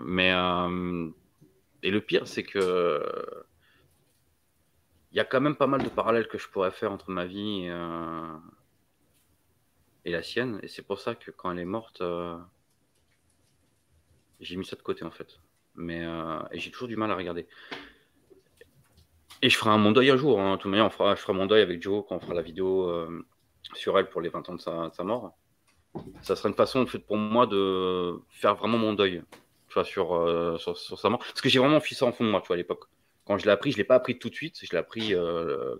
Mais, et le pire, c'est que il y a quand même pas mal de parallèles que je pourrais faire entre ma vie et la sienne. Et c'est pour ça que quand elle est morte, j'ai mis ça de côté, en fait. Mais et j'ai toujours du mal à regarder. Et je ferai mon deuil un jour. Hein. De toute manière, je ferai mon deuil avec Joe quand on fera la vidéo sur elle pour les 20 ans de sa mort. Ça sera une façon faite pour moi de faire vraiment mon deuil, tu vois, sur sa mort. Parce que j'ai vraiment fui ça en fond de moi, tu vois, à l'époque. Quand je l'ai appris, je ne l'ai pas appris tout de suite, je l'ai appris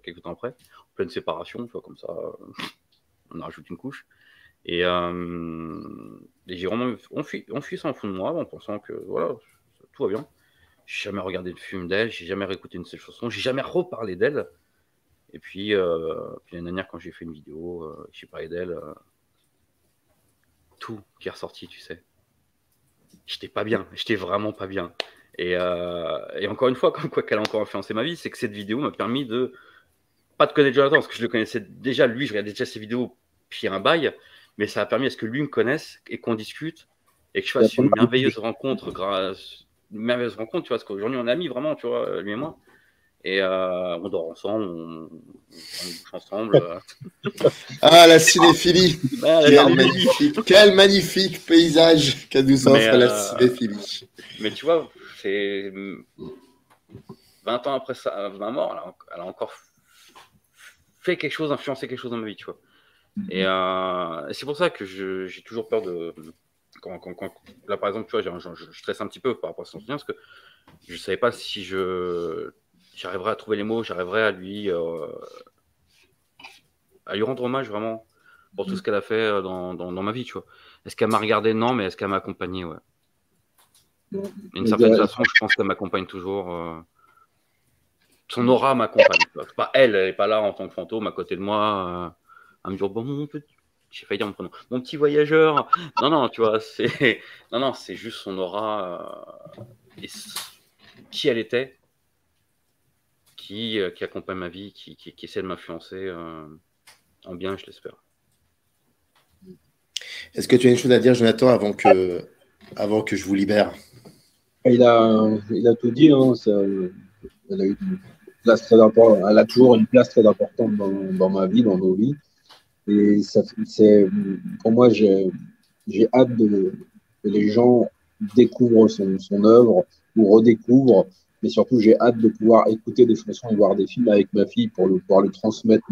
quelques temps après, en pleine séparation, tu vois, comme ça, on rajoute une couche. Et j'ai vraiment enfui ça en fond de moi, en pensant que, voilà, tout va bien. J'ai jamais regardé de film d'elle, j'ai jamais réécouté une seule chanson, j'ai jamais reparlé d'elle. Et puis l'année dernière, quand j'ai fait une vidéo, j'ai parlé d'elle, tout qui est ressorti, tu sais. J'étais pas bien, j'étais vraiment pas bien. Et encore une fois, comme quoi qu'elle a encore influencé ma vie, c'est que cette vidéo m'a permis de pas de connaître Jonathan, parce que je le connaissais déjà, lui, je regardais déjà ses vidéos puis un bail, mais ça a permis à ce que lui me connaisse et qu'on discute et que je fasse une merveilleuse rencontre, tu vois, parce qu'aujourd'hui on est amis vraiment, tu vois, lui et moi. Et on dort ensemble, on bouge ensemble. Ah, la cinéphilie. Quel magnifique paysage que nous offre la cinéphilie. Mais tu vois, c'est 20 ans après ma mort, elle a encore fait quelque chose, influencé quelque chose dans ma vie, tu vois. Et c'est pour ça que j'ai toujours peur de... Quand, là, par exemple, tu vois, je stresse un petit peu par rapport à son soutien, parce que je ne savais pas si j'arriverais à trouver les mots, j'arriverais à lui rendre hommage vraiment pour tout ce qu'elle a fait dans ma vie, tu vois. Est-ce qu'elle m'a regardé? Non, mais est-ce qu'elle m'a accompagné? Ouais. D'une certaine façon, je pense qu'elle m'accompagne toujours. Son aura m'accompagne. C'est pas elle n'est pas là en tant que fantôme à côté de moi, à me dire bon, mon petit, j'ai failli dire mon prénom, mon petit voyageur. Non, tu vois, c'est juste son aura et qui elle était. Qui accompagne ma vie, qui essaie de m'influencer en bien, je l'espère. Est-ce que tu as une chose à dire, Jonathan, avant que je vous libère? Il a tout dit. Hein, elle a eu une place très importante. Elle a toujours une place très importante dans ma vie, dans nos vies. Et pour moi, j'ai hâte que les gens découvrent son œuvre ou redécouvrent. Mais surtout, j'ai hâte de pouvoir écouter des chansons et voir des films avec ma fille pour pouvoir lui transmettre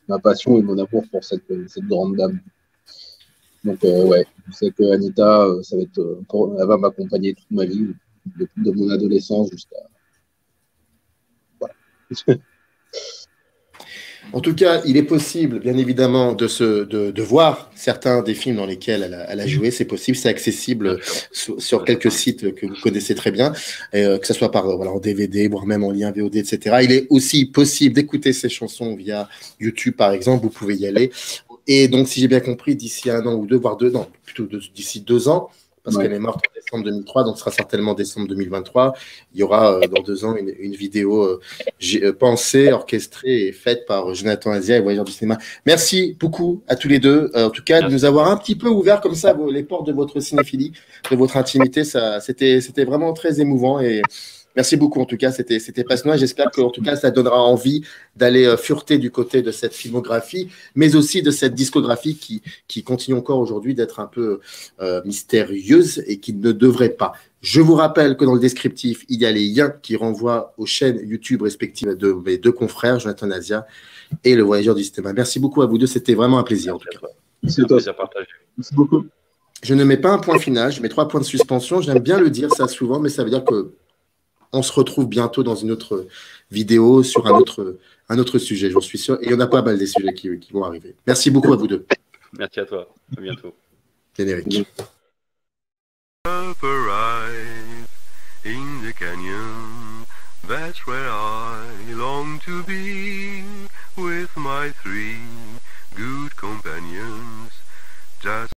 ma passion et mon amour pour cette grande dame. Donc, ouais, je sais que Anita, elle va m'accompagner toute ma vie, de mon adolescence jusqu'à... Voilà. En tout cas, il est possible, bien évidemment, de voir certains des films dans lesquels elle a joué. C'est possible, c'est accessible sur quelques sites que vous connaissez très bien, que ce soit en DVD, voire même en lien VOD, etc. Il est aussi possible d'écouter ces chansons via YouTube, par exemple. Vous pouvez y aller. Et donc, si j'ai bien compris, d'ici 1 an ou 2, voire 2 ans, plutôt d'ici 2 ans, parce qu'elle est morte en décembre 2003, donc ce sera certainement décembre 2023. Il y aura dans 2 ans une vidéo pensée, orchestrée et faite par Jonathan Azia et Voyageurs du cinéma. Merci beaucoup à tous les deux, en tout cas, de nous avoir un petit peu ouvert comme ça les portes de votre cinéphilie, de votre intimité. C'était vraiment très émouvant et merci beaucoup. En tout cas, c'était passionnant. J'espère que, en tout cas, ça donnera envie d'aller fureter du côté de cette filmographie, mais aussi de cette discographie qui continue encore aujourd'hui d'être un peu mystérieuse et qui ne devrait pas. Je vous rappelle que dans le descriptif, il y a les liens qui renvoient aux chaînes YouTube respectives de mes 2 confrères, Jonathan Azia et Le Voyageur du cinéma. Merci beaucoup à vous deux. C'était vraiment un plaisir, en tout cas. C'est toi. Merci beaucoup. Je ne mets pas un point final, je mets 3 points de suspension. J'aime bien le dire ça souvent, mais ça veut dire que on se retrouve bientôt dans une autre vidéo sur un autre sujet, j'en suis sûr. Et il y en a pas mal des sujets qui vont arriver. Merci beaucoup à vous deux. Merci à toi. À bientôt. Générique. Up arrive in the canyon, that's where I long to be, with my 3 good companions. Just